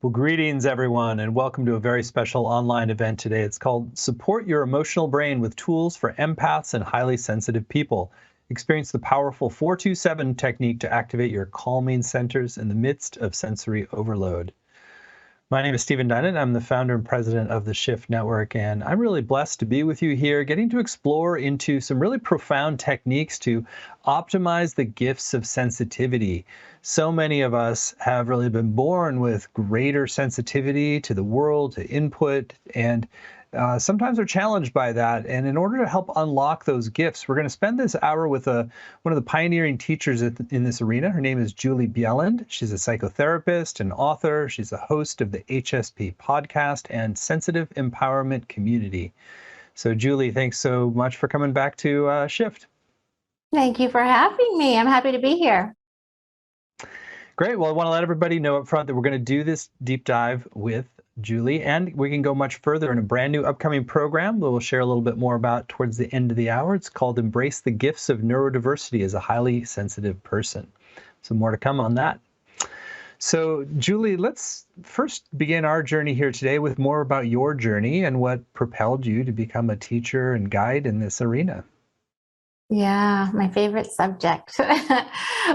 Well, greetings, everyone, and welcome to a very special online event today. It's called Support Your Emotional Brain with Tools for Empaths and Highly Sensitive People. Experience the powerful 427 technique to activate your calming centers in the midst of sensory overload. My name is Stephen Dunnan. I'm the founder and president of the Shift Network, and I'm really blessed to be with you here, getting to explore into some really profound techniques to optimize the gifts of sensitivity. So many of us have really been born with greater sensitivity to the world, to input, and sometimes are challenged by that. And in order to help unlock those gifts, we're going to spend this hour with one of the pioneering teachers in this arena. Her name is Bjelland. She's a psychotherapist and author. She's a host of the HSP podcast and Sensitive Empowerment Community. So Julie, thanks so much for coming back to Shift. Thank you for having me. I'm happy to be here. Great. Well, I want to let everybody know up front that we're going to do this deep dive with Julie, and we can go much further in a brand new upcoming program that we'll share a little bit more about towards the end of the hour. It's called Embrace the Gifts of Neurodiversity as a Highly Sensitive Person. So more to come on that. So Julie, let's first begin our journey here today with more about your journey and what propelled you to become a teacher and guide in this arena. Yeah, my favorite subject.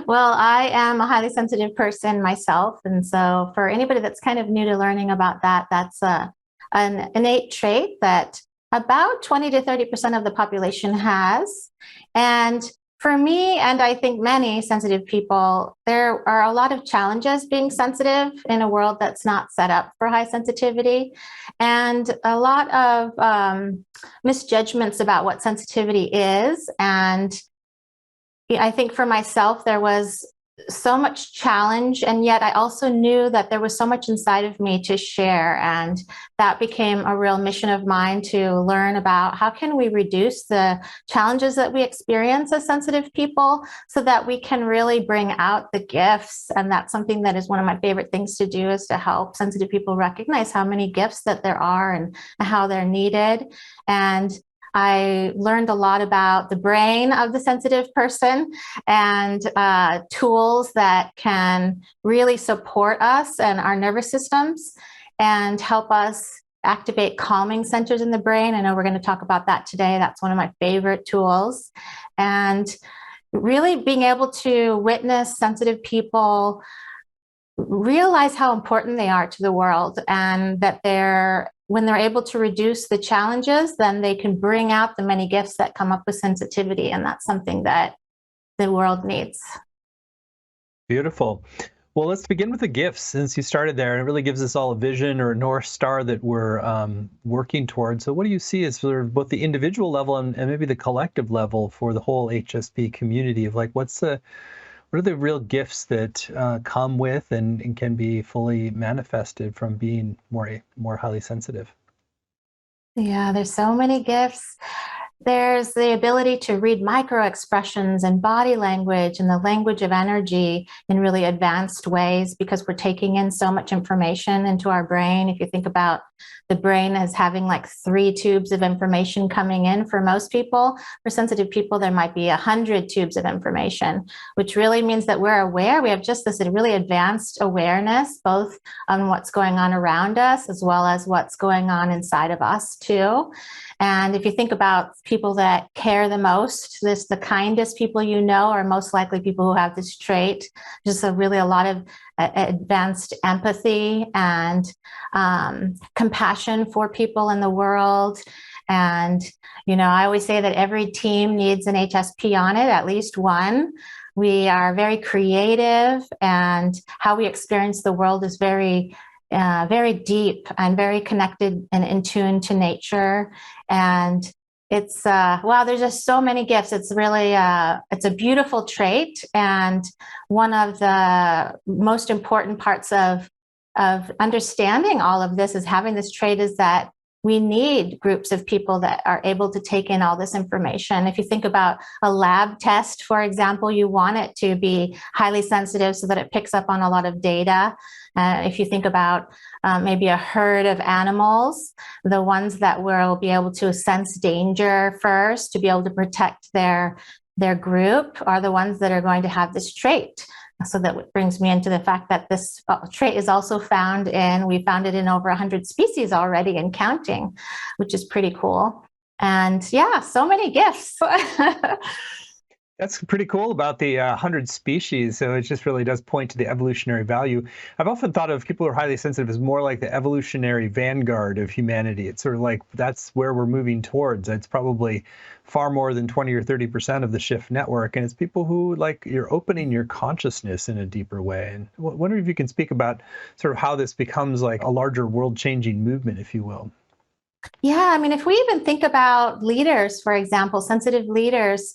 Well, I am a highly sensitive person myself. And so for anybody that's kind of new to learning about that, that's an innate trait that about 20 to 30% of the population has. And for me, and I think many sensitive people, there are a lot of challenges being sensitive in a world that's not set up for high sensitivity, and a lot of misjudgments about what sensitivity is. And I think for myself, there was so much challenge, and yet I also knew that there was so much inside of me to share, and that became a real mission of mine to learn about how can we reduce the challenges that we experience as sensitive people so that we can really bring out the gifts. And that's something that is one of my favorite things to do, is to help sensitive people recognize how many gifts that there are and how they're needed. And I learned a lot about the brain of the sensitive person and tools that can really support us and our nervous systems and help us activate calming centers in the brain. I know we're going to talk about that today. That's one of my favorite tools. And really being able to witness sensitive people realize how important they are to the world, and that when they're able to reduce the challenges, then they can bring out the many gifts that come up with sensitivity. And that's something that the world needs. Beautiful. Well, let's begin with the gifts, since you started there, and it really gives us all a vision or a North Star that we're working towards. So what do you see as sort of both the individual level and maybe the collective level for the whole HSP community of like, what are the real gifts that come with and can be fully manifested from being more highly sensitive? Yeah, there's so many gifts. There's the ability to read micro expressions and body language and the language of energy in really advanced ways, because we're taking in so much information into our brain. If you think about the brain as having like 3 tubes of information coming in for most people, for sensitive people, there might be 100 tubes of information, which really means that we're aware. We have just this really advanced awareness, both on what's going on around us as well as what's going on inside of us too. And if you think about people that care the most, the kindest people you know are most likely people who have this trait. Just a lot of advanced empathy and compassion for people in the world. And, I always say that every team needs an HSP on it, at least one. We are very creative, and how we experience the world is very deep and very connected and in tune to nature. And it's, wow, there's just so many gifts. It's really, it's a beautiful trait. And one of the most important parts of understanding all of this is having this trait is that we need groups of people that are able to take in all this information. If you think about a lab test, for example, you want it to be highly sensitive so that it picks up on a lot of data. If you think about maybe a herd of animals, the ones that will be able to sense danger first to be able to protect their group are the ones that are going to have this trait. So that brings me into the fact that this trait is also we found it in over 100 species already and counting, which is pretty cool. And yeah, so many gifts. That's pretty cool about the 100 species. So it just really does point to the evolutionary value. I've often thought of people who are highly sensitive as more like the evolutionary vanguard of humanity. It's sort of like that's where we're moving towards. It's probably far more than 20 or 30% of the shift network. And it's people who, like, you're opening your consciousness in a deeper way. And I wonder if you can speak about sort of how this becomes like a larger world-changing movement, if you will. Yeah, I mean, if we even think about leaders, for example, sensitive leaders,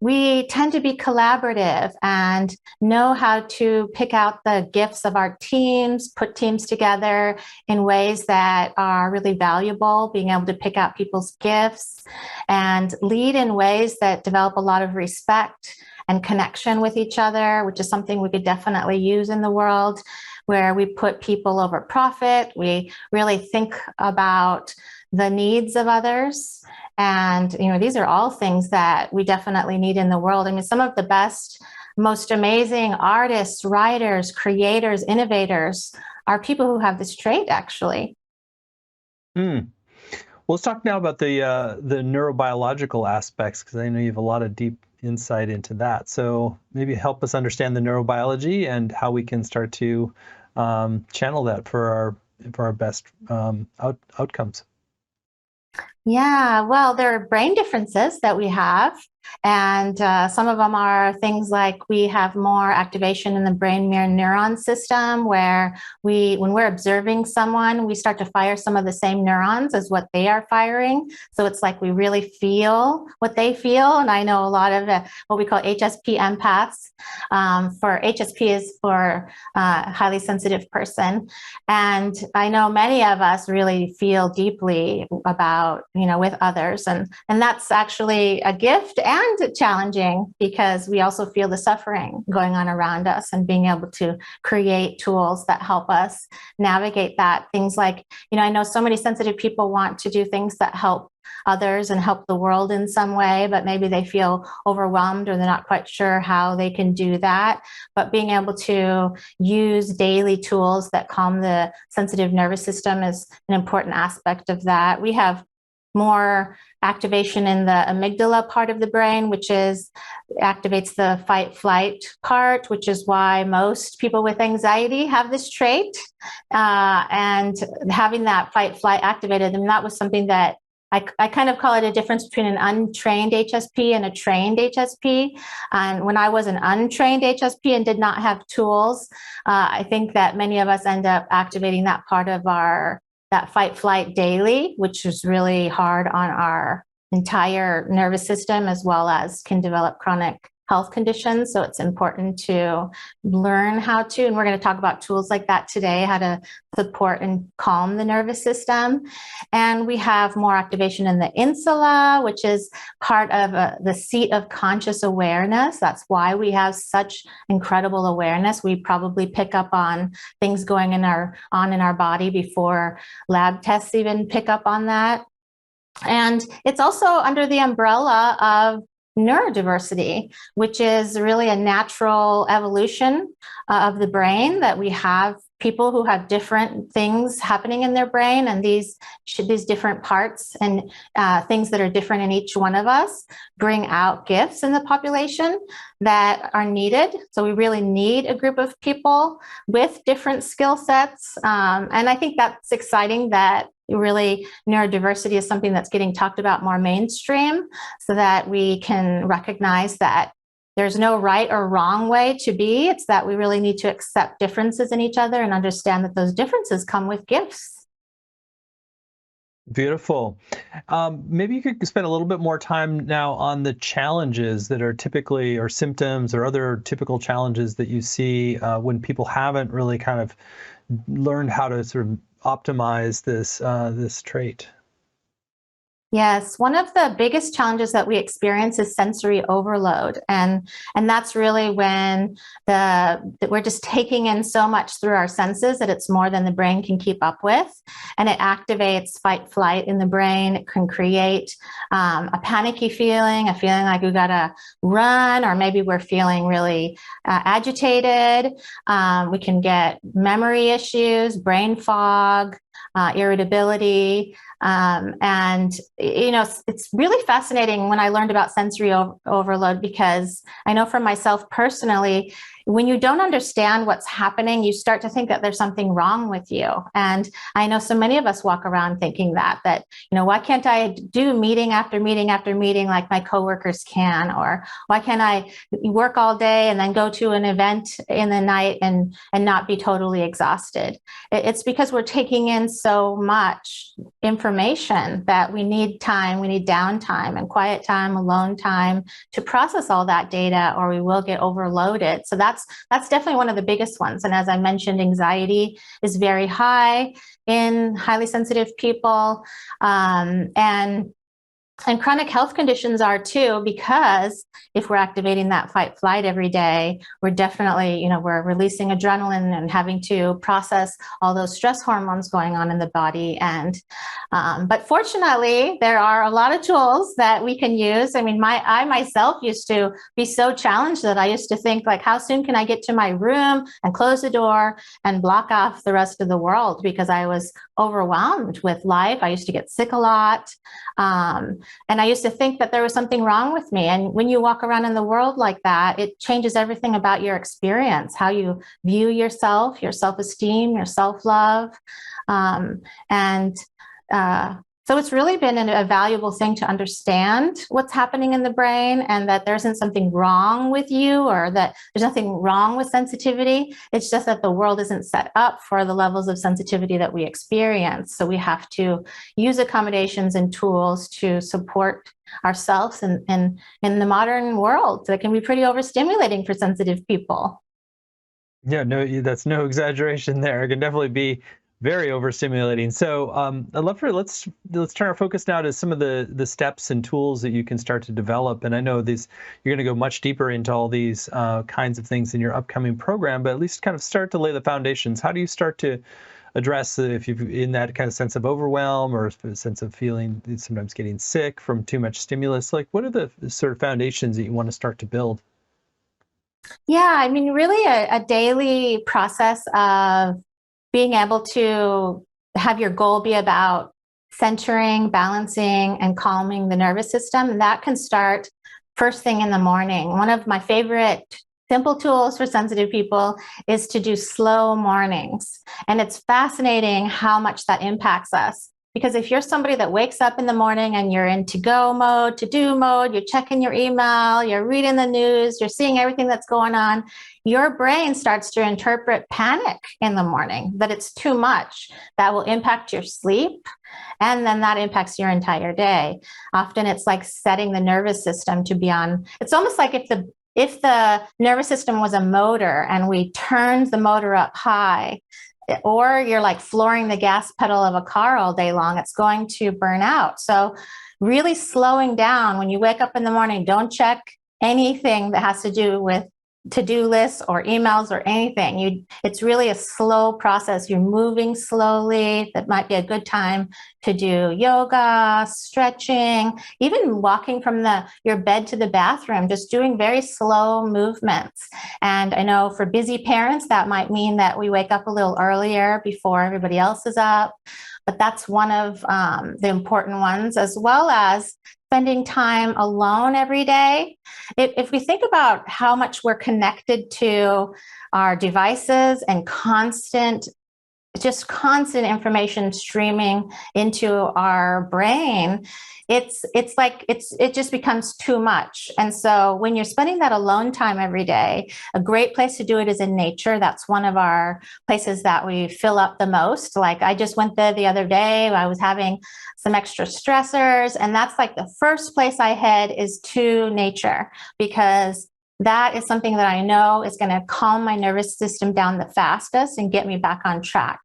we tend to be collaborative and know how to pick out the gifts of our teams, put teams together in ways that are really valuable, being able to pick out people's gifts and lead in ways that develop a lot of respect and connection with each other, which is something we could definitely use in the world, where we put people over profit. We really think about the needs of others. And, these are all things that we definitely need in the world. I mean, some of the best, most amazing artists, writers, creators, innovators are people who have this trait, actually. Hmm. Well, let's talk now about the neurobiological aspects, because I know you have a lot of deep insight into that. So maybe help us understand the neurobiology and how we can start to channel that for our best outcomes. Yeah, well, there are brain differences that we have. And some of them are things like we have more activation in the brain mirror neuron system, where when we're observing someone, we start to fire some of the same neurons as what they are firing. So it's like we really feel what they feel. And I know a lot of what we call HSP empaths. For HSP is for highly sensitive person. And I know many of us really feel deeply about, with others. And that's actually a gift and challenging, because we also feel the suffering going on around us, and being able to create tools that help us navigate that. Things like, I know so many sensitive people want to do things that help others and help the world in some way, but maybe they feel overwhelmed or they're not quite sure how they can do that. But being able to use daily tools that calm the sensitive nervous system is an important aspect of that. We have more activation in the amygdala part of the brain, which activates the fight flight part, which is why most people with anxiety have this trait. And having that fight flight activated, and that was something that I kind of call it a difference between an untrained HSP and a trained HSP. And when I was an untrained HSP and did not have tools, I think that many of us end up activating that part of that fight flight daily, which is really hard on our entire nervous system, as well as can develop chronic health conditions. So it's important to learn how to, and we're going to talk about tools like that today, how to support and calm the nervous system. And we have more activation in the insula, which is part of the seat of conscious awareness. That's why we have such incredible awareness. We probably pick up on things going in our body before lab tests even pick up on that. And it's also under the umbrella of neurodiversity, which is really a natural evolution of the brain, that we have people who have different things happening in their brain, and these different parts and things that are different in each one of us bring out gifts in the population that are needed. So we really need a group of people with different skill sets. And I think that's exciting that really neurodiversity is something that's getting talked about more mainstream, so that we can recognize that there's no right or wrong way to be. It's that we really need to accept differences in each other and understand that those differences come with gifts. Beautiful. Maybe you could spend a little bit more time now on the challenges that are typically, or symptoms or other typical challenges that you see when people haven't really kind of learned how to sort of optimize this trait. Yes, one of the biggest challenges that we experience is sensory overload, and that's really when we're just taking in so much through our senses that it's more than the brain can keep up with, and it activates fight flight in the brain. It can create a panicky feeling, a feeling like we gotta run, or maybe we're feeling really agitated. We can get memory issues, brain fog, irritability. And, it's really fascinating when I learned about sensory overload, because I know for myself personally, when you don't understand what's happening, you start to think that there's something wrong with you. And I know so many of us walk around thinking that, why can't I do meeting after meeting after meeting like my coworkers can? Or why can't I work all day and then go to an event in the night and not be totally exhausted? It's because we're taking in so much information that we need time, we need downtime and quiet time, alone time to process all that data, or we will get overloaded. So that's definitely one of the biggest ones. And as I mentioned, anxiety is very high in highly sensitive people. And chronic health conditions are too, because if we're activating that fight flight every day, we're definitely, we're releasing adrenaline and having to process all those stress hormones going on in the body. And, but fortunately, there are a lot of tools that we can use. I mean, I myself used to be so challenged that I used to think like, how soon can I get to my room and close the door and block off the rest of the world? Because I was overwhelmed with life. I used to get sick a lot. And I used to think that there was something wrong with me. And when you walk around in the world like that, it changes everything about your experience, how you view yourself, your self-esteem, your self-love. So it's really been a valuable thing to understand what's happening in the brain, and that there isn't something wrong with you, or that there's nothing wrong with sensitivity. It's just that the world isn't set up for the levels of sensitivity that we experience. So we have to use accommodations and tools to support ourselves in the modern world that can be pretty overstimulating for sensitive people. Yeah, no, that's no exaggeration there. It can definitely be very overstimulating. So I'd love for let's turn our focus now to some of the steps and tools that you can start to develop. And I know you're going to go much deeper into all these kinds of things in your upcoming program, but at least kind of start to lay the foundations. How do you start to address if you're in that kind of sense of overwhelm, or a sense of feeling sometimes getting sick from too much stimulus? Like, what are the sort of foundations that you want to start to build? Yeah, I mean, really a daily process of being able to have your goal be about centering, balancing, and calming the nervous system. And that can start first thing in the morning. One of my favorite simple tools for sensitive people is to do slow mornings. And it's fascinating how much that impacts us. Because if you're somebody that wakes up in the morning and you're in to-go mode, to-do mode, you're checking your email, you're reading the news, you're seeing everything that's going on, your brain starts to interpret panic in the morning, that it's too much. That will impact your sleep, and then that impacts your entire day. Often it's like setting the nervous system to be on. It's almost like if the nervous system was a motor and we turned the motor up high, or you're like flooring the gas pedal of a car all day long, it's going to burn out. So really slowing down when you wake up in the morning, don't check anything that has to do with to-do lists or emails or anything. It's really a slow process. You're moving slowly. That might be a good time to do yoga, stretching, even walking from your bed to the bathroom, just doing very slow movements. And I know for busy parents, that might mean that we wake up a little earlier before everybody else is up. But that's one of the important ones, as well as spending time alone every day. If we think about how much we're connected to our devices and constant information streaming into our brain, it just becomes too much. And so when you're spending that alone time every day, a great place to do it is in nature. That's one of our places that we fill up the most. Like I just went there the other day. I was having some extra stressors, and that's like the first place I head is to nature, because that is something that I know is going to calm my nervous system down the fastest and get me back on track.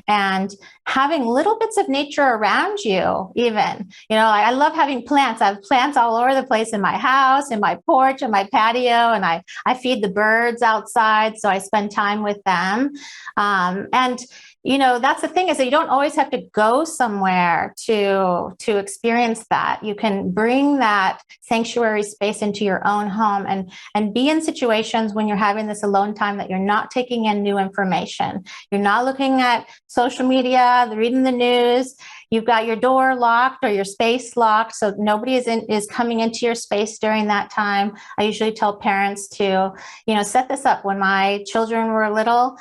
And having little bits of nature around you, even, I love having plants. I have plants all over the place in my house, in my porch, in my patio, and I feed the birds outside. So I spend time with them. And that's the thing, is that you don't always have to go somewhere to experience that. You can bring that sanctuary space into your own home and be in situations when you're having this alone time that you're not taking in new information. You're not looking at social media, reading the news. You've got your door locked or your space locked, so nobody is coming into your space during that time. I usually tell parents to, set this up. When my children were little,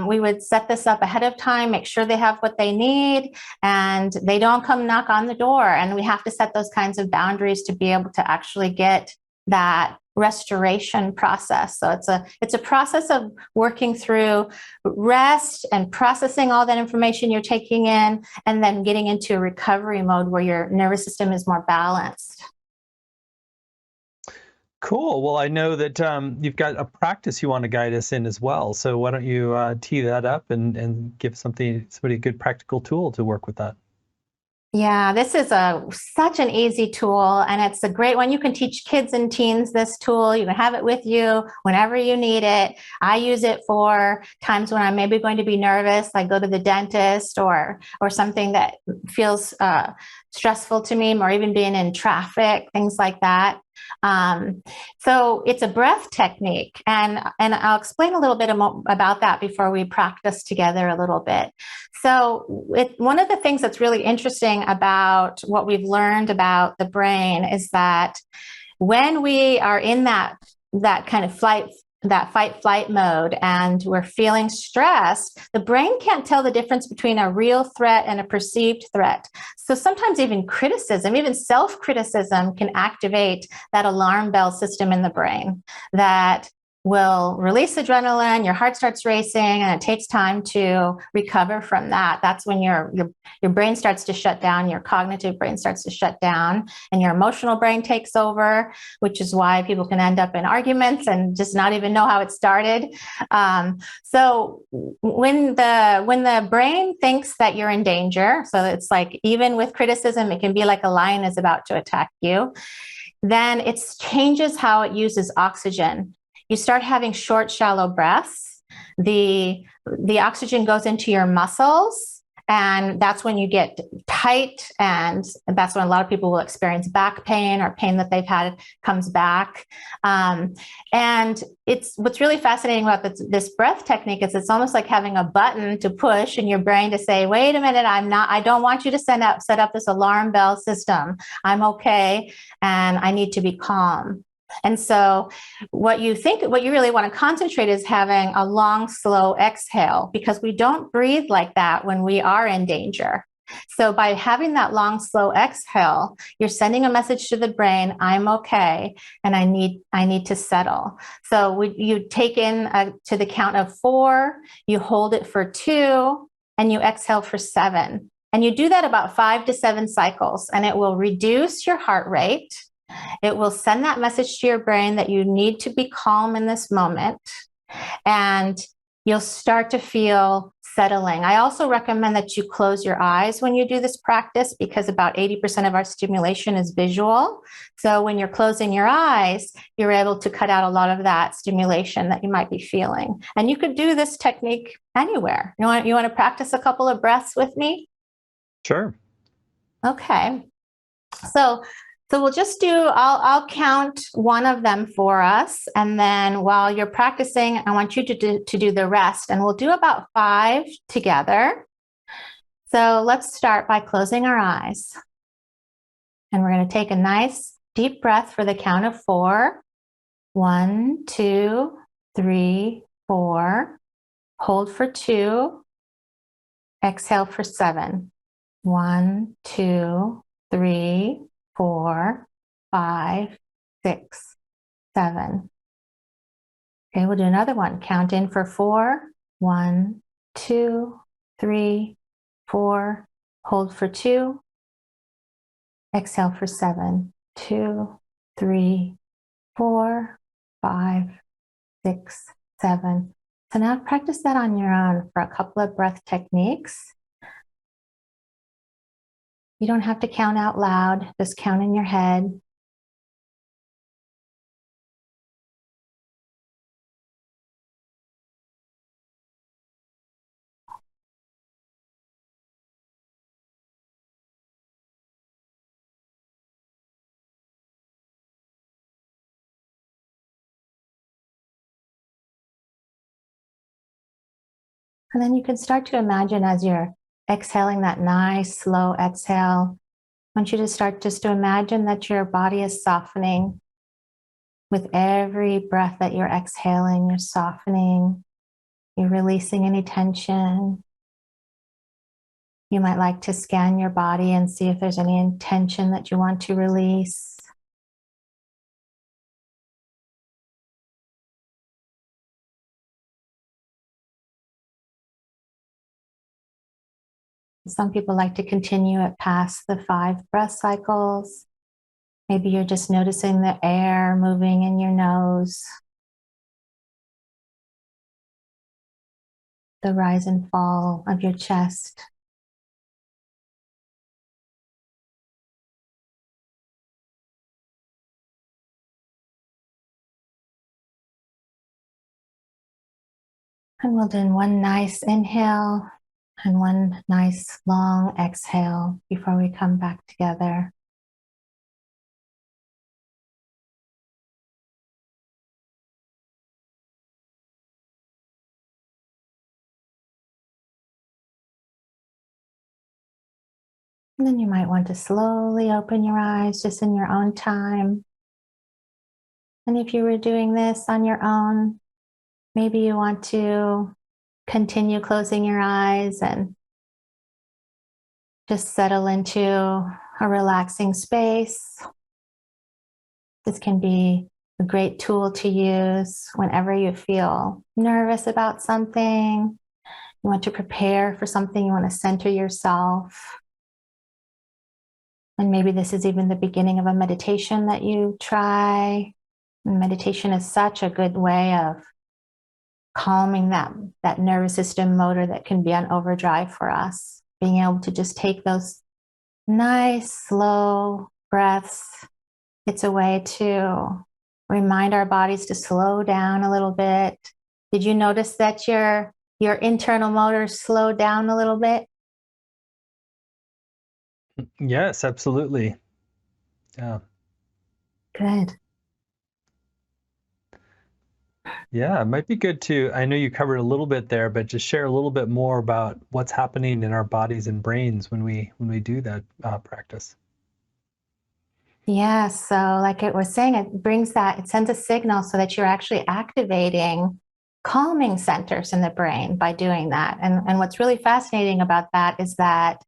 we would set this up ahead of time, make sure they have what they need, and they don't come knock on the door. And we have to set those kinds of boundaries to be able to actually get that restoration process. So it's a process of working through rest and processing all that information you're taking in, and then getting into a recovery mode where your nervous system is more balanced. Cool. Well, I know that you've got a practice you want to guide us in as well. So why don't you tee that up and give somebody a good practical tool to work with that? Yeah, this is such an easy tool, and it's a great one. You can teach kids and teens this tool. You can have it with you whenever you need it. I use it for times when I'm maybe going to be nervous, like go to the dentist or something that feels stressful to me, or even being in traffic, things like that. So it's a breath technique, and I'll explain a little bit about that before we practice together a little bit. So one of the things that's really interesting about what we've learned about the brain is that when we are in that kind of fight-flight mode and we're feeling stressed, the brain can't tell the difference between a real threat and a perceived threat. So sometimes even criticism, even self-criticism, can activate that alarm bell system in the brain that will release adrenaline, your heart starts racing, and it takes time to recover from that. That's when your brain starts to shut down, your cognitive brain starts to shut down, and your emotional brain takes over, which is why people can end up in arguments and just not even know how it started. So when the brain thinks that you're in danger, so it's like, even with criticism, it can be like a lion is about to attack you, then it changes how it uses oxygen. You start having short, shallow breaths. The oxygen goes into your muscles, and that's when you get tight, and that's when a lot of people will experience back pain, or pain that they've had comes back. And it's what's really fascinating about this breath technique is it's almost like having a button to push in your brain to say, wait a minute, I don't want you to set up this alarm bell system. I'm okay, and I need to be calm. And so what you really want to concentrate is having a long, slow exhale, because we don't breathe like that when we are in danger. So by having that long, slow exhale, you're sending a message to the brain, I'm okay, and I need to settle. So you take in to the count of 4, you hold it for 2, and you exhale for 7. And you do that about 5 to 7 cycles, and it will reduce your heart rate. It will send that message to your brain that you need to be calm in this moment, and you'll start to feel settling. I also recommend that you close your eyes when you do this practice, because about 80% of our stimulation is visual. So when you're closing your eyes, you're able to cut out a lot of that stimulation that you might be feeling. And you could do this technique anywhere. You want to practice a couple of breaths with me? Sure. Okay. So we'll just I'll count one of them for us. And then while you're practicing, I want you to do the rest. And we'll do about 5 together. So let's start by closing our eyes. And we're going to take a nice deep breath for the count of 4. 1, 2, 3, 4. Hold for 2. Exhale for 7. 1, 2, 3, 4, 5, 6, 7. Okay, we'll do another one. Count in for 4. 1, 2, 3, 4. Hold for 2. Exhale for 7. 2, 3, 4, 5, 6, 7. So now practice that on your own for a couple of breath techniques. You don't have to count out loud, just count in your head. And then you can start to imagine as you're exhaling that nice, slow exhale. I want you to start just to imagine that your body is softening. With every breath that you're exhaling, you're softening, you're releasing any tension. You might like to scan your body and see if there's any tension that you want to release. Some people like to continue it past the 5 breath cycles. Maybe you're just noticing the air moving in your nose, the rise and fall of your chest. And we'll do one nice inhale and one nice long exhale before we come back together. And then you might want to slowly open your eyes just in your own time. And if you were doing this on your own, maybe you want to continue closing your eyes and just settle into a relaxing space. This can be a great tool to use whenever you feel nervous about something, you want to prepare for something, you want to center yourself. And maybe this is even the beginning of a meditation that you try. And meditation is such a good way of calming that nervous system motor that can be on overdrive for us. Being able to just take those nice, slow breaths. It's a way to remind our bodies to slow down a little bit. Did you notice that your internal motor slowed down a little bit? Yes, absolutely. Yeah. Good. Yeah, it might be good to, I know you covered a little bit there, but just share a little bit more about what's happening in our bodies and brains when we do that practice. Yeah, so like it was saying, it sends a signal so that you're actually activating calming centers in the brain by doing that. And what's really fascinating about that is that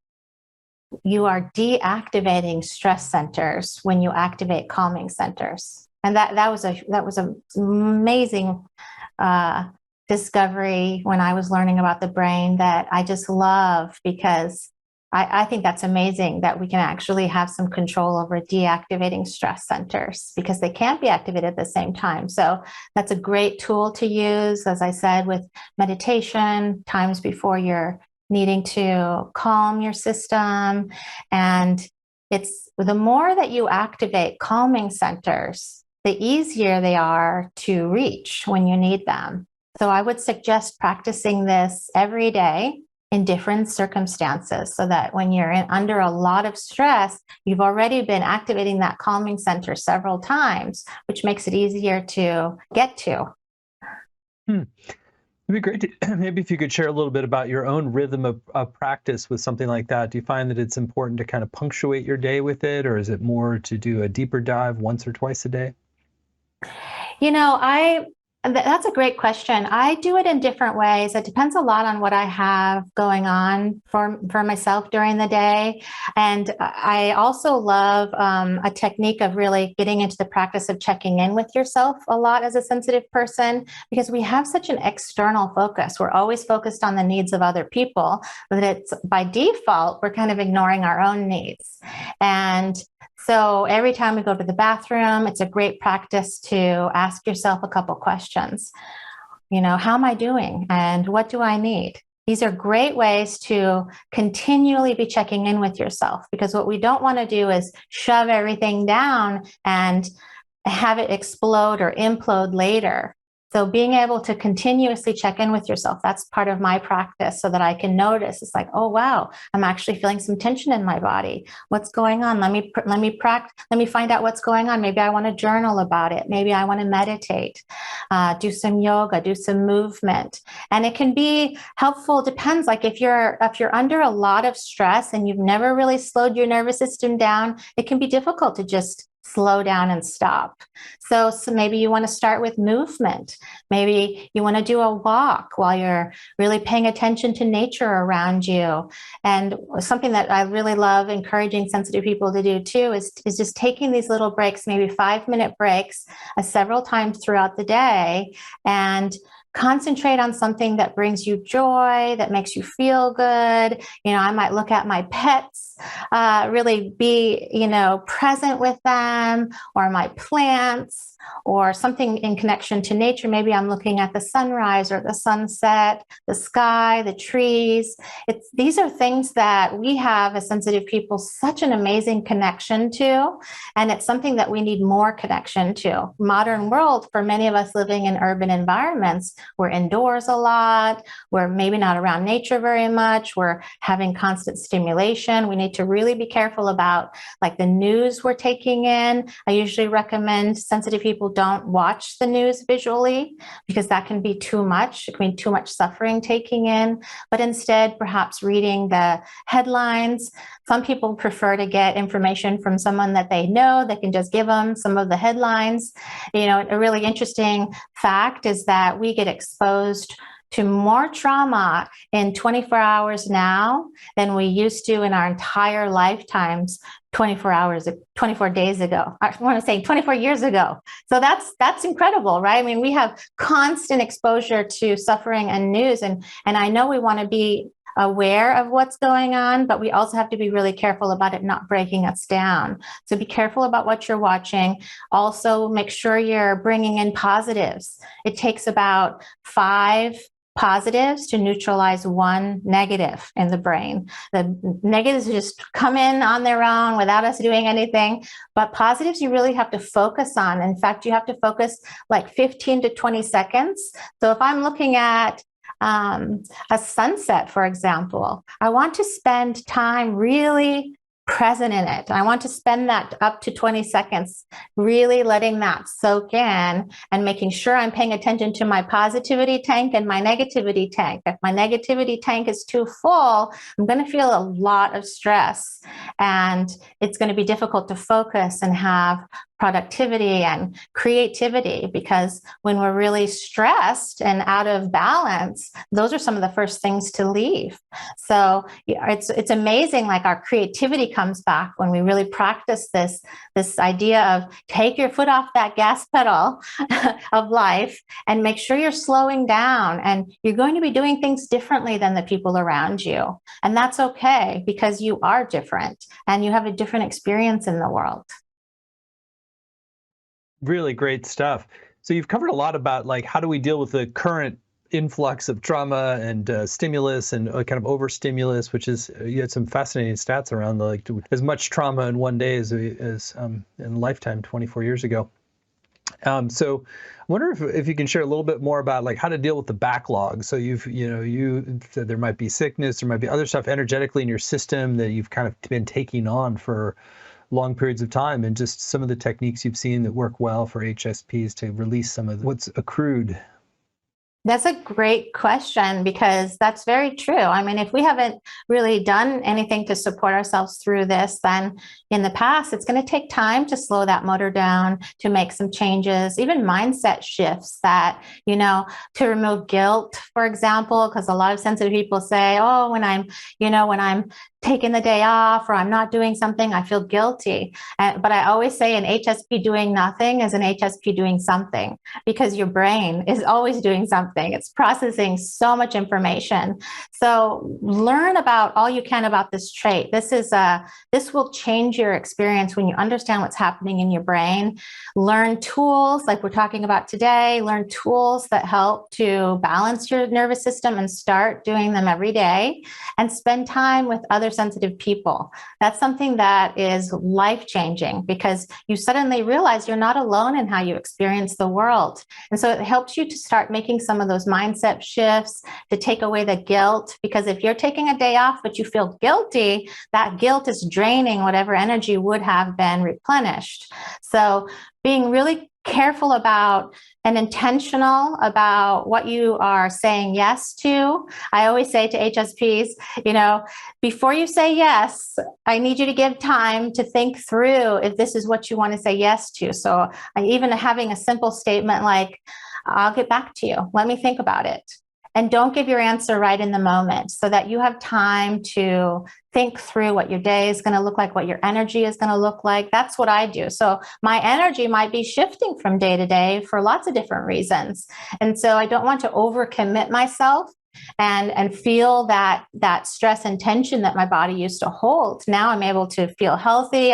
you are deactivating stress centers when you activate calming centers. And that was an amazing discovery when I was learning about the brain that I just love, because I think that's amazing that we can actually have some control over deactivating stress centers because they can't be activated at the same time. So that's a great tool to use, as I said, with meditation, times before you're needing to calm your system. And it's the more that you activate calming centers, the easier they are to reach when you need them. So I would suggest practicing this every day in different circumstances so that when you're under a lot of stress, you've already been activating that calming center several times, which makes it easier to get to. It'd be great to, maybe if you could share a little bit about your own rhythm of practice with something like that. Do you find that it's important to kind of punctuate your day with it, or is it more to do a deeper dive once or twice a day? You know, that's a great question. I do it in different ways. It depends a lot on what I have going on for myself during the day. And I also love a technique of really getting into the practice of checking in with yourself a lot as a sensitive person, because we have such an external focus. We're always focused on the needs of other people, but it's by default, we're kind of ignoring our own needs. And So every time we go to the bathroom, it's a great practice to ask yourself a couple questions. How am I doing? And what do I need? These are great ways to continually be checking in with yourself, because what we don't want to do is shove everything down and have it explode or implode later. So being able to continuously check in with yourself, that's part of my practice, so that I can notice. It's like, oh, wow, I'm actually feeling some tension in my body. What's going on? Let me find out what's going on. Maybe I want to journal about it. Maybe I want to meditate, do some yoga, do some movement. And it can be helpful. Depends. Like if you're under a lot of stress and you've never really slowed your nervous system down, it can be difficult to just slow down and stop. So maybe you want to start with movement. Maybe you want to do a walk while you're really paying attention to nature around you. And something that I really love encouraging sensitive people to do too is just taking these little breaks, maybe 5-minute breaks, several times throughout the day, and concentrate on something that brings you joy, that makes you feel good. I might look at my pets, really be, present with them, or my plants, or something in connection to nature. Maybe I'm looking at the sunrise or the sunset, the sky, the trees. These are things that we have as sensitive people such an amazing connection to, and it's something that we need more connection to. Modern world, for many of us living in urban environments, we're indoors a lot, we're maybe not around nature very much, we're having constant stimulation. We need to really be careful about like the news we're taking in. I usually recommend sensitive people don't watch the news visually, because that can be too much. It can be too much suffering taking in, but instead perhaps reading the headlines. Some people prefer to get information from someone that they know that can just give them some of the headlines. A really interesting fact is that we get exposed to more trauma in 24 hours now than we used to in our entire lifetimes 24 days ago. I want to say 24 years ago. So that's incredible, right? I mean, we have constant exposure to suffering and news, and I know we want to be aware of what's going on, but we also have to be really careful about it not breaking us down. So be careful about what you're watching. Also, make sure you're bringing in positives. It takes about 5 positives to neutralize 1 negative in the brain. The negatives just come in on their own without us doing anything, but positives you really have to focus on. In fact, you have to focus like 15 to 20 seconds. So if I'm looking at a sunset, for example, I want to spend time really present in it. I want to spend that up to 20 seconds, really letting that soak in and making sure I'm paying attention to my positivity tank and my negativity tank. If my negativity tank is too full, I'm going to feel a lot of stress, and it's going to be difficult to focus and have productivity and creativity, because when we're really stressed and out of balance, those are some of the first things to leave. So it's amazing, like our creativity comes back when we really practice this idea of take your foot off that gas pedal of life and make sure you're slowing down, and you're going to be doing things differently than the people around you. And that's okay, because you are different and you have a different experience in the world. Really great stuff. So you've covered a lot about like how do we deal with the current influx of trauma and stimulus and kind of overstimulus, which is you had some fascinating stats around like as much trauma in one day as in a lifetime 24 years ago. So I wonder if you can share a little bit more about like how to deal with the backlog. So you said there might be sickness, there might be other stuff energetically in your system that you've kind of been taking on for long periods of time, and just some of the techniques you've seen that work well for HSPs to release some of what's accrued. That's a great question, because that's very true. I mean, if we haven't really done anything to support ourselves through this, then in the past, it's going to take time to slow that motor down, to make some changes, even mindset shifts that, to remove guilt, for example, because a lot of sensitive people say, oh, when I'm taking the day off or I'm not doing something, I feel guilty. But I always say an HSP doing nothing is an HSP doing something, because your brain is always doing something. It's processing so much information. So learn about all you can about this trait. This will change your experience when you understand what's happening in your brain. Learn tools like we're talking about today. Learn tools that help to balance your nervous system and start doing them every day, and spend time with other sensitive people. That's something that is life-changing, because you suddenly realize you're not alone in how you experience the world. And so it helps you to start making some of those mindset shifts, to take away the guilt, because if you're taking a day off but you feel guilty, that guilt is draining whatever energy would have been replenished. So being really careful about and intentional about what you are saying yes to. I always say to HSPs, before you say yes, I need you to give time to think through if this is what you want to say yes to. So even having a simple statement like, I'll get back to you. Let me think about it. And don't give your answer right in the moment, so that you have time to think through what your day is going to look like, what your energy is going to look like. That's what I do. So my energy might be shifting from day to day for lots of different reasons. And so I don't want to overcommit myself and feel that stress and tension that my body used to hold. Now I'm able to feel healthy.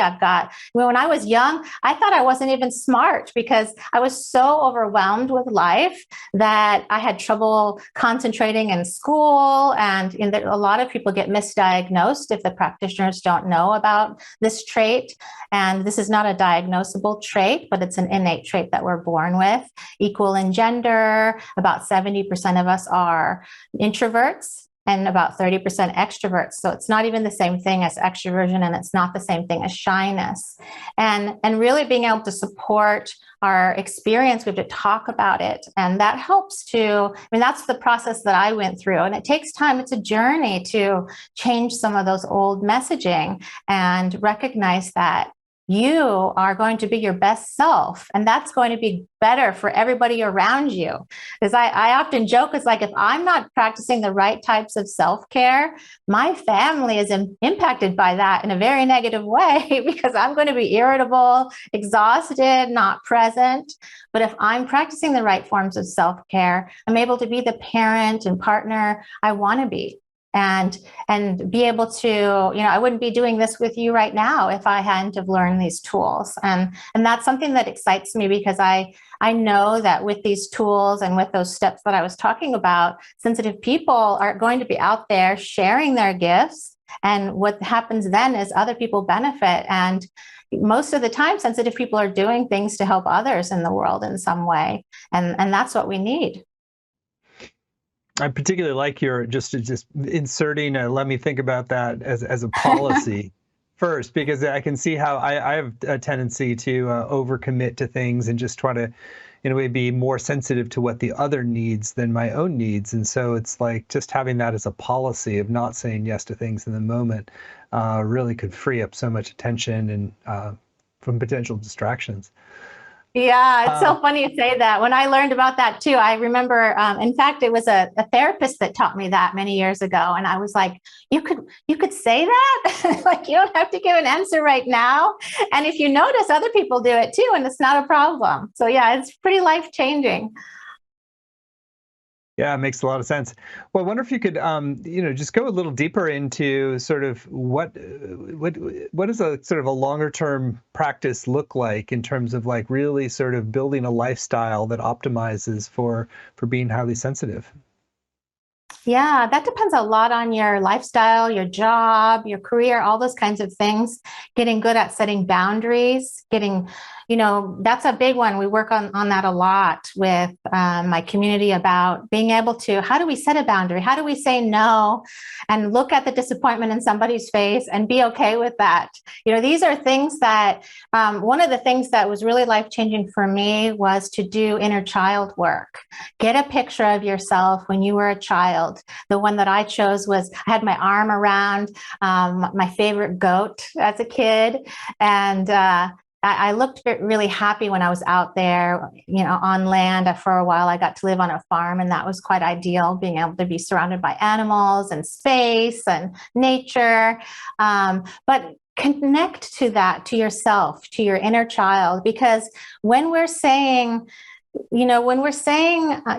When I was young, I thought I wasn't even smart, because I was so overwhelmed with life that I had trouble concentrating in school. And a lot of people get misdiagnosed if the practitioners don't know about this trait. And this is not a diagnosable trait, but it's an innate trait that we're born with. Equal in gender, about 70% of us are introverts and about 30% extroverts. So it's not even the same thing as extroversion, and it's not the same thing as shyness. And really being able to support our experience, we have to talk about it. And that helps that's the process that I went through. And it takes time. It's a journey to change some of those old messaging and recognize that you are going to be your best self, and that's going to be better for everybody around you. Because I often joke, it's like, if I'm not practicing the right types of self-care, my family is impacted by that in a very negative way, because I'm going to be irritable, exhausted, not present. But if I'm practicing the right forms of self-care, I'm able to be the parent and partner I want to be. And be able to, I wouldn't be doing this with you right now if I hadn't have learned these tools. And that's something that excites me, because I know that with these tools and with those steps that I was talking about, sensitive people are going to be out there sharing their gifts. And what happens then is other people benefit. And most of the time, sensitive people are doing things to help others in the world in some way. And that's what we need. I particularly like your just inserting let me think about that as a policy first, because I can see how I have a tendency to overcommit to things and just try to, in a way, be more sensitive to what the other needs than my own needs. And so it's like just having that as a policy of not saying yes to things in the moment really could free up so much attention and from potential distractions. Yeah, it's so funny you say that. When I learned about that too, I remember, in fact, it was a therapist that taught me that many years ago. And I was like, you could say that? Like, you don't have to give an answer right now. And if you notice, other people do it too, and it's not a problem. So yeah, it's pretty life-changing. Yeah, it makes a lot of sense. Well, I wonder if you could, just go a little deeper into sort of what does a sort of a longer term practice look like in terms of like really sort of building a lifestyle that optimizes for being highly sensitive? Yeah, that depends a lot on your lifestyle, your job, your career, all those kinds of things. Getting good at setting boundaries, that's a big one. We work on that a lot with my community about being able to, how do we set a boundary? How do we say no and look at the disappointment in somebody's face and be okay with that? These are things that, one of the things that was really life-changing for me was to do inner child work. Get a picture of yourself when you were a child. The one that I chose was, I had my arm around my favorite goat as a kid, and I looked really happy when I was out there, on land. For a while, I got to live on a farm, and that was quite ideal, being able to be surrounded by animals and space and nature. But connect to that, to yourself, to your inner child, because when we're saying,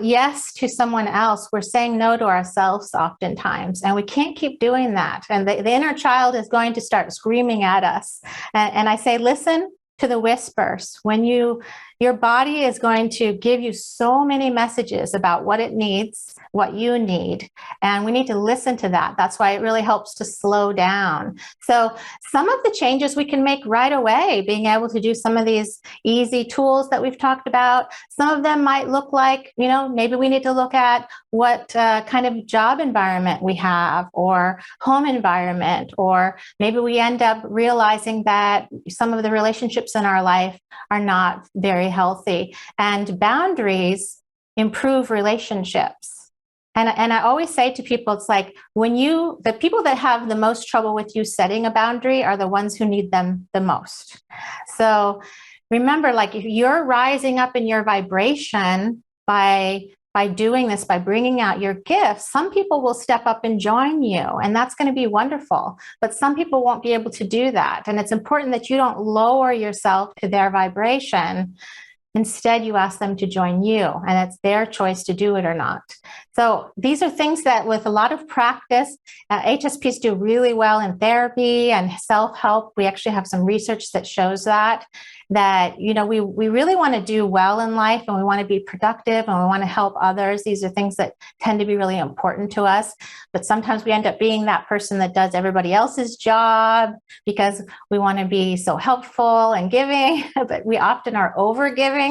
yes to someone else, we're saying no to ourselves oftentimes, and we can't keep doing that. And the inner child is going to start screaming at us. And I say, listen to the whispers. Your body is going to give you so many messages about what it needs, what you need, and we need to listen to that. That's why it really helps to slow down. So some of the changes we can make right away, being able to do some of these easy tools that we've talked about. Some of them might look like, maybe we need to look at what kind of job environment we have, or home environment, or maybe we end up realizing that some of the relationships in our life are not very healthy, and boundaries improve relationships. And I always say to people, it's like the people that have the most trouble with you setting a boundary are the ones who need them the most. So remember, like, if you're rising up in your vibration by doing this, by bringing out your gifts, some people will step up and join you, and that's going to be wonderful. But some people won't be able to do that. And it's important that you don't lower yourself to their vibration. Instead, you ask them to join you, and it's their choice to do it or not. So these are things that, with a lot of practice, HSPs do really well in therapy and self-help. We actually have some research that shows that we really want to do well in life, and we want to be productive, and we want to help others. These are things that tend to be really important to us. But sometimes we end up being that person that does everybody else's job because we want to be so helpful and giving, but we often are over giving.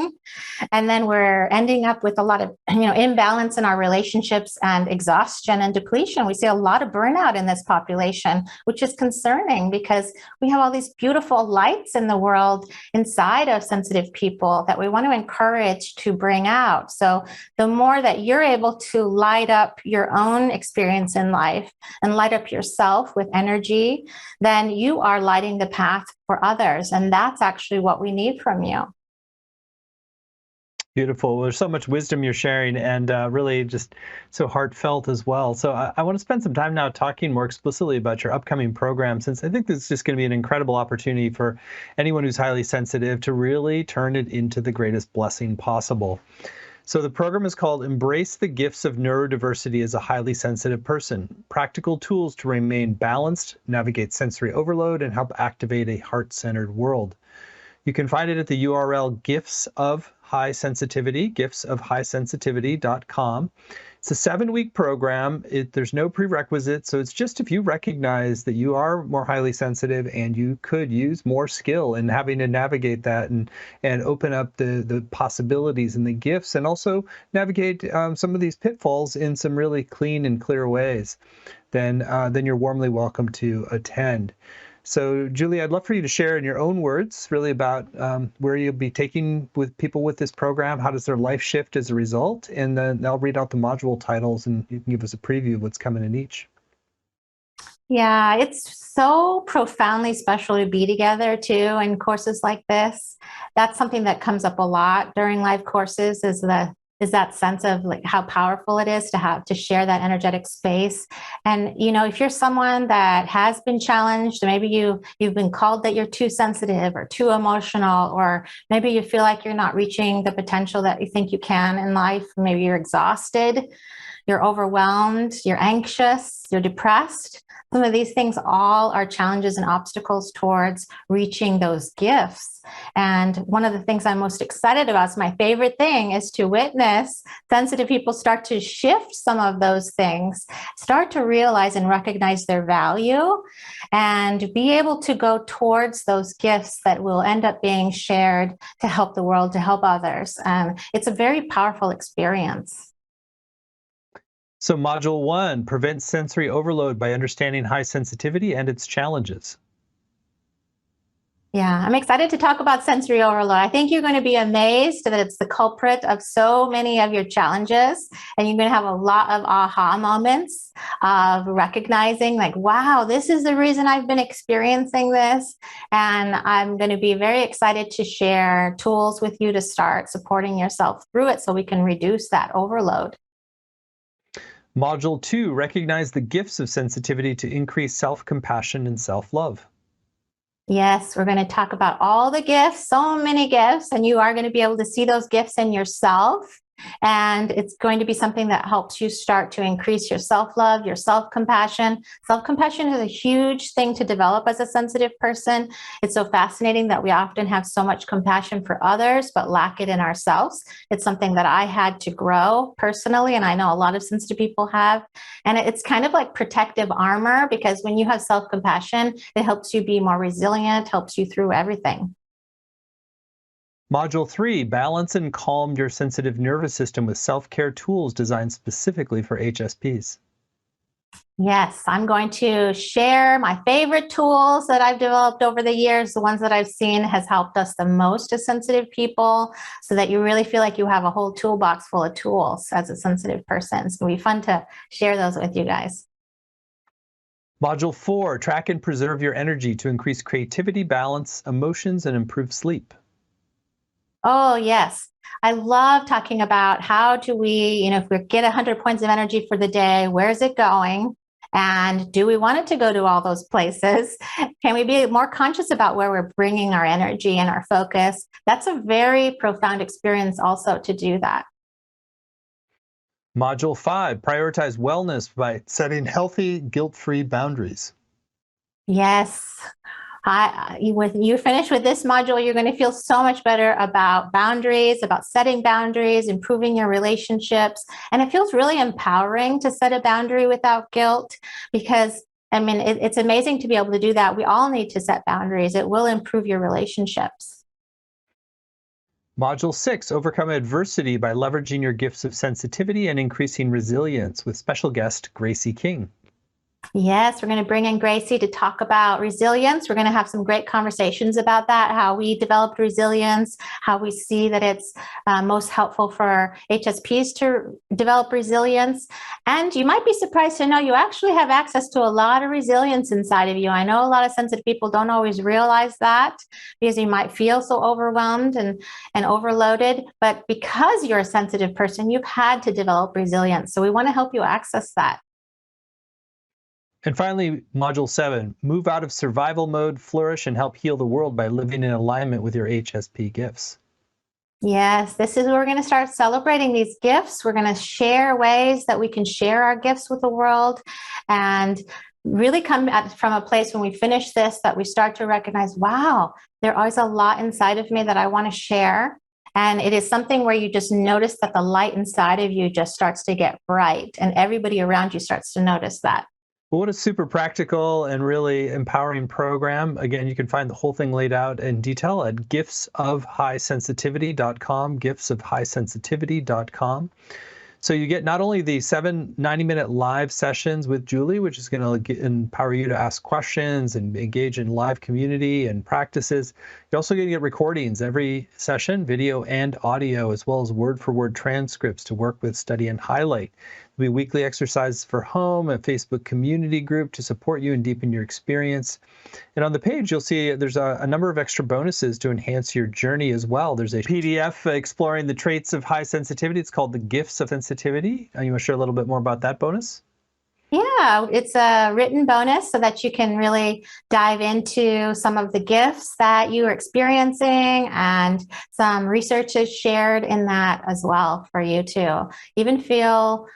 And then we're ending up with a lot of, imbalance in our relationships and exhaustion and depletion. We see a lot of burnout in this population, which is concerning because we have all these beautiful lights in the world inside of sensitive people that we want to encourage to bring out. So the more that you're able to light up your own experience in life and light up yourself with energy, then you are lighting the path for others. And that's actually what we need from you. Beautiful. There's so much wisdom you're sharing, and really just so heartfelt as well. So I want to spend some time now talking more explicitly about your upcoming program, since I think this is just going to be an incredible opportunity for anyone who's highly sensitive to really turn it into the greatest blessing possible. So the program is called Embrace the Gifts of Neurodiversity as a Highly Sensitive Person: Practical Tools to Remain Balanced, Navigate Sensory Overload, and Help Activate a Heart-Centered World. You can find it at the URL Gifts of High Sensitivity, giftsofhighsensitivity.com. It's a 7-week program. There's no prerequisites, so it's just if you recognize that you are more highly sensitive and you could use more skill in having to navigate that and open up the possibilities and the gifts, and also navigate some of these pitfalls in some really clean and clear ways, then you're warmly welcome to attend. So, Julie, I'd love for you to share in your own words really about where you'll be taking with people with this program. How does their life shift as a result? And then I'll read out the module titles, and you can give us a preview of what's coming in each. Yeah, it's so profoundly special to be together too in courses like this. That's something that comes up a lot during live courses, is that sense of like how powerful it is to have to share that energetic space. And if you're someone that has been challenged, maybe you've been called that you're too sensitive or too emotional, or maybe you feel like you're not reaching the potential that you think you can in life. Maybe you're exhausted, you're overwhelmed, you're anxious, you're depressed. Some of these things all are challenges and obstacles towards reaching those gifts. And one of the things I'm most excited about, is my favorite thing, is to witness sensitive people start to shift some of those things, start to realize and recognize their value, and be able to go towards those gifts that will end up being shared to help the world, to help others. It's a very powerful experience. So Module 1, Prevent Sensory Overload by Understanding High Sensitivity and Its Challenges. Yeah, I'm excited to talk about sensory overload. I think you're going to be amazed that it's the culprit of so many of your challenges. And you're going to have a lot of aha moments of recognizing, like, wow, this is the reason I've been experiencing this. And I'm going to be very excited to share tools with you to start supporting yourself through it so we can reduce that overload. Module 2, recognize the gifts of sensitivity to increase self-compassion and self-love. Yes, we're going to talk about all the gifts, so many gifts, and you are going to be able to see those gifts in yourself. And it's going to be something that helps you start to increase your self-love, your self-compassion. Self-compassion is a huge thing to develop as a sensitive person. It's so fascinating that we often have so much compassion for others, but lack it in ourselves. It's something that I had to grow personally, and I know a lot of sensitive people have. And it's kind of like protective armor, because when you have self-compassion, it helps you be more resilient, helps you through everything. Module 3, balance and calm your sensitive nervous system with self-care tools designed specifically for HSPs. Yes, I'm going to share my favorite tools that I've developed over the years, the ones that I've seen has helped us the most as sensitive people, so that you really feel like you have a whole toolbox full of tools as a sensitive person. It's going to be fun to share those with you guys. Module 4, track and preserve your energy to increase creativity, balance, emotions, and improve sleep. Oh, yes. I love talking about how do we, if we get 100 points of energy for the day, where's it going? And do we want it to go to all those places? Can we be more conscious about where we're bringing our energy and our focus? That's a very profound experience also to do that. Module 5, prioritize wellness by setting healthy, guilt-free boundaries. Yes. When you finish with this module, you're going to feel so much better about boundaries, about setting boundaries, improving your relationships. And it feels really empowering to set a boundary without guilt, because it's amazing to be able to do that. We all need to set boundaries. It will improve your relationships. Module 6, overcome adversity by leveraging your gifts of sensitivity and increasing resilience, with special guest Gracie King. Yes, we're going to bring in Gracie to talk about resilience. We're going to have some great conversations about that, how we developed resilience, how we see that it's most helpful for HSPs to develop resilience. And you might be surprised to know you actually have access to a lot of resilience inside of you. I know a lot of sensitive people don't always realize that, because you might feel so overwhelmed and overloaded. But because you're a sensitive person, you've had to develop resilience. So we want to help you access that. And finally, Module 7, move out of survival mode, flourish, and help heal the world by living in alignment with your HSP gifts. Yes, this is where we're going to start celebrating these gifts. We're going to share ways that we can share our gifts with the world, and really come from a place when we finish this that we start to recognize, wow, there is a lot inside of me that I want to share. And it is something where you just notice that the light inside of you just starts to get bright, and everybody around you starts to notice that. Well, what a super practical and really empowering program. Again, you can find the whole thing laid out in detail at giftsofhighsensitivity.com, giftsofhighsensitivity.com. So you get not only the 7 90-minute live sessions with Julie, which is going to empower you to ask questions and engage in live community and practices. You're also going to get recordings every session, video and audio, as well as word-for-word transcripts to work with, study, and highlight. There'll be weekly exercises for home, a Facebook community group to support you and deepen your experience. And on the page, you'll see there's a number of extra bonuses to enhance your journey as well. There's a PDF exploring the traits of high sensitivity. It's called The Gifts of Sensitivity. You want to share a little bit more about that bonus? Yeah, it's a written bonus so that you can really dive into some of the gifts that you are experiencing, and some research is shared in that as well for you to even feel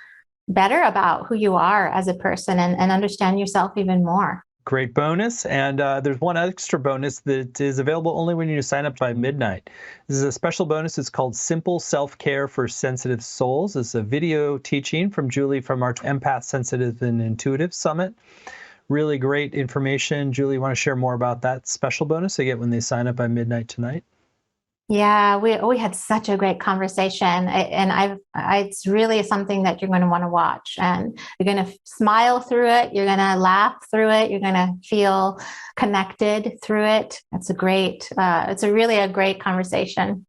better about who you are as a person, and understand yourself even more. Great bonus. And there's one extra bonus that is available only when you sign up by midnight. This is a special bonus. It's called Simple Self-Care for Sensitive Souls. It's a video teaching from Julie from our Empath, Sensitive, and Intuitive Summit. Really great information. Julie, you want to share more about that special bonus they get when they sign up by midnight tonight? Yeah, we had such a great conversation, and it's really something that you're going to want to watch, and you're going to smile through it, you're going to laugh through it, you're going to feel connected through it. It's a really a great conversation.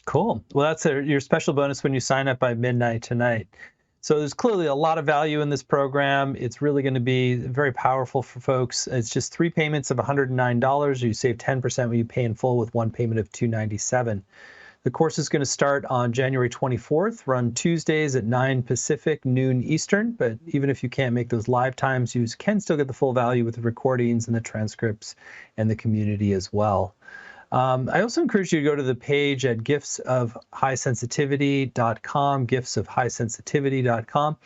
Cool. Well, that's your special bonus when you sign up by midnight tonight. So there's clearly a lot of value in this program. It's really going to be very powerful for folks. It's just 3 payments of $109. You save 10% when you pay in full with 1 payment of $297. The course is going to start on January 24th, run Tuesdays at 9 Pacific, noon Eastern. But even if you can't make those live times, you can still get the full value with the recordings and the transcripts and the community as well. I also encourage you to go to the page at giftsofhighsensitivity.com, giftsofhighsensitivity.com,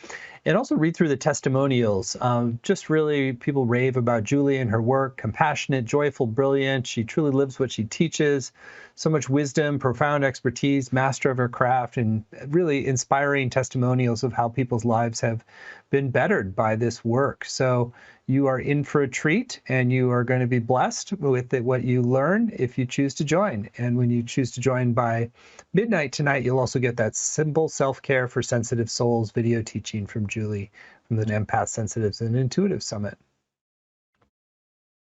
and also read through the testimonials. Just really, people rave about Julie and her work. Compassionate, joyful, brilliant. She truly lives what she teaches. So much wisdom, profound expertise, master of her craft, and really inspiring testimonials of how people's lives have been bettered by this work. So you are in for a treat, and you are going to be blessed with what you learn if you choose to join. And when you choose to join by midnight tonight, you'll also get that Simple Self-Care for Sensitive Souls video teaching from Julie from the Empath, Sensitives, and Intuitive Summit.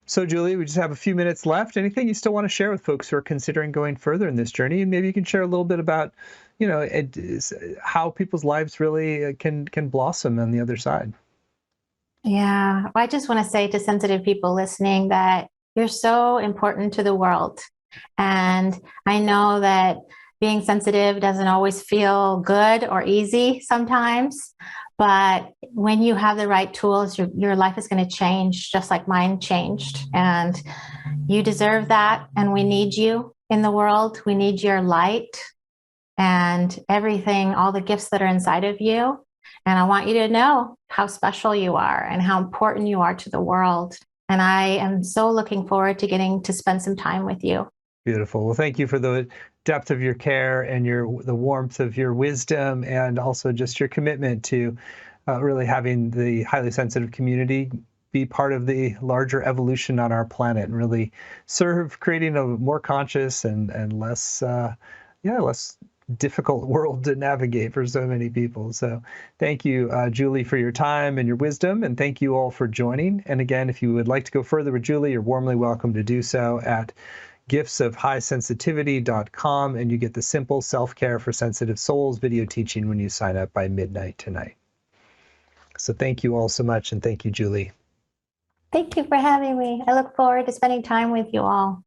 So, Julie, we just have a few minutes left. Anything you still want to share with folks who are considering going further in this journey? And maybe you can share a little bit about, how people's lives really can blossom on the other side. Yeah, I just want to say to sensitive people listening that you're so important to the world. And I know that being sensitive doesn't always feel good or easy sometimes, but when you have the right tools, your life is going to change just like mine changed. And you deserve that. And we need you in the world. We need your light and everything, all the gifts that are inside of you. And I want you to know how special you are and how important you are to the world. And I am so looking forward to getting to spend some time with you. Beautiful. Well, thank you for the depth of your care and the warmth of your wisdom, and also just your commitment to really having the highly sensitive community be part of the larger evolution on our planet and really serve creating a more conscious and less difficult world to navigate for so many people. So thank you, Julie, for your time and your wisdom, and thank you all for joining. And again, if you would like to go further with Julie, you're warmly welcome to do so at giftsofhighsensitivity.com, and you get the Simple Self-Care for Sensitive Souls video teaching when you sign up by midnight tonight. So thank you all so much, and thank you, Julie. Thank you for having me. I look forward to spending time with you all.